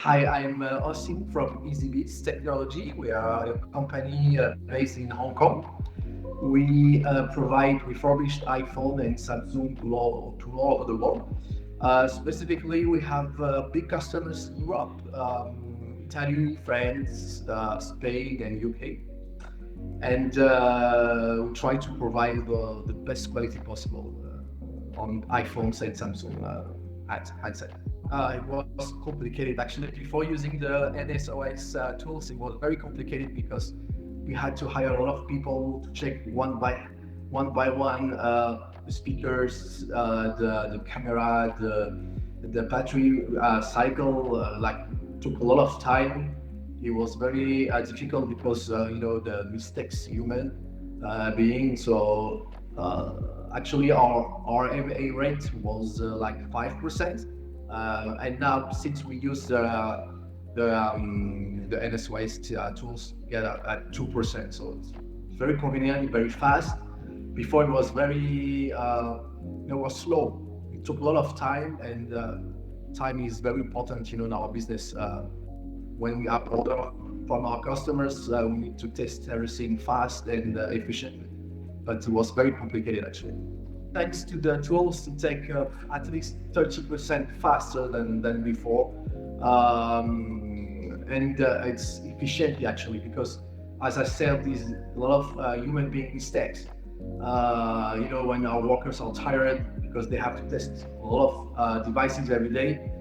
Hi, I'm Hocine from EasyByz Technology. We are a company based in Hong Kong. We provide refurbished iPhone and Samsung to all over the world. Specifically, we have big customers in Europe, Italy, France, Spain, and UK. And we try to provide the best quality possible on iPhones and Samsung handset. It was complicated actually. Before using the NSYS tools, it was very complicated because we had to hire a lot of people to check one by one the speakers, the camera, the battery cycle. Took a lot of time. It was very difficult because the mistakes human being. So actually our MA rate was like 5%. And now, since we use the NSYS tools, get at 2%, so it's very convenient, very fast. Before it was very, it was slow. It took a lot of time, and time is very important, in our business. When we have order from our customers, we need to test everything fast and efficiently. But it was very complicated actually. Thanks to the tools to take at least 30% faster than before. And it's efficient actually, because as I said, there's a lot of human being mistakes. When our workers are tired because they have to test a lot of devices every day,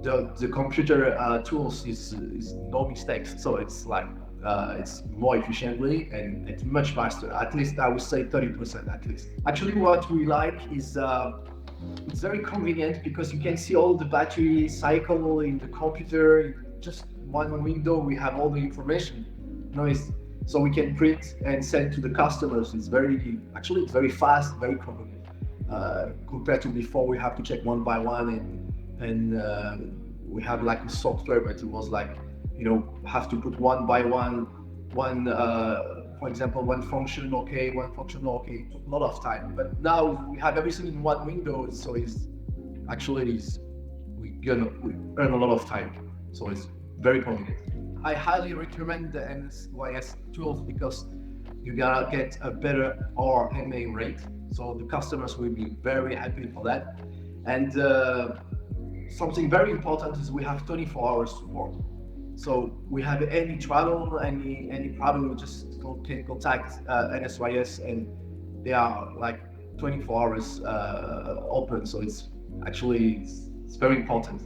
the computer tools is no mistakes, so it's like it's more efficiently and it's much faster. At least I would say 30% at least. Actually, what we like is it's very convenient because you can see all the battery cycle in the computer. Just one window, we have all the information. So we can print and send to the customers. It's very fast, very convenient. Compared to before, we have to check one by one, and we have like a software, but it was like, have to put one by one, for example, one function okay, it took a lot of time. But now we have everything in one window, so we earn a lot of time, so it's very convenient. I highly recommend the NSYS tools because you're gonna get a better RMA rate, so the customers will be very happy for that. And something very important is we have 24 hours support. So we have any trouble, any problem, we just can contact NSYS, and they are like 24 hours open. So it's very important.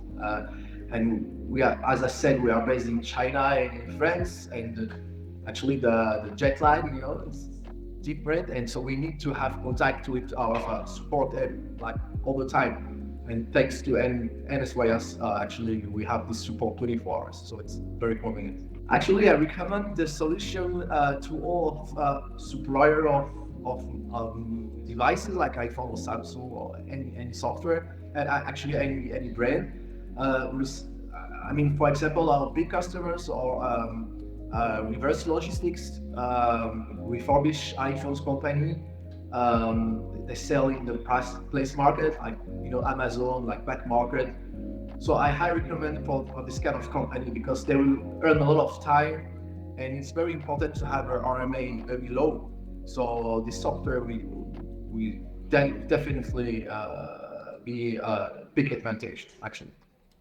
And we are, as I said, we are based in China and in France, and actually the jet line, it's different, and so we need to have contact with our support like all the time. And thanks to NSYS, actually, we have this support 24 hours, so it's very convenient. Actually, I recommend the solution to all of supplier of devices like iPhone or Samsung or any software, and actually any brand. For example, our big customers or reverse logistics, refurbish iPhones company. They sell in the place market, like Amazon, like back market. So I highly recommend for this kind of company because they will earn a lot of time, and it's very important to have our RMA very low. So this software will definitely be a big advantage actually.